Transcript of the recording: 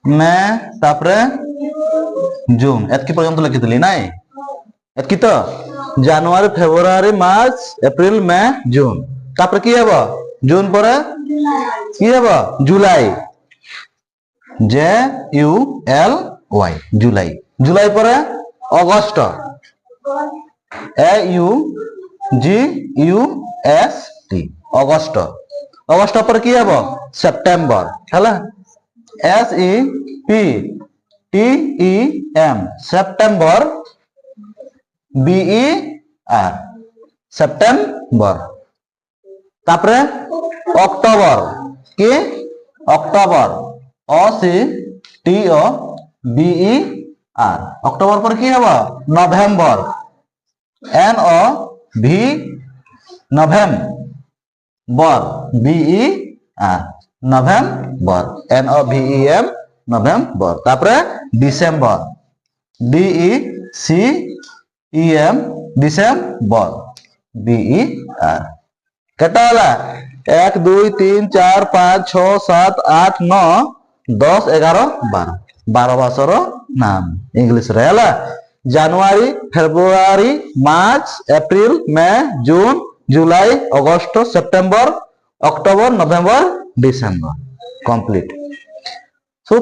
ମେ ତାପରେ ଜୁନ ଏତକି ପର୍ଯ୍ୟନ୍ତ ଲେଖିଥିଲି ନାଇଁ ଏତକି ତ January February March April May June ତାପରେ কি ହେବ ଜୁନ ପରେ কি ହେବ July J U L Y July July ପରେ August A U G U S T August August पर की हबो सेप्टेम्बर हैला S E P T E M September B E R September तापरे अक्टोबर की October O C T O B E R October पर की हबो November N O V नवेम्बर B E R November N O V E M November तापरे December D E C E M December B E R केटा होला 1 2 3 4 5 6 7 8 9 10 11 12 12 मासर नाम English रे होला January February March April May June July August September October November December complete so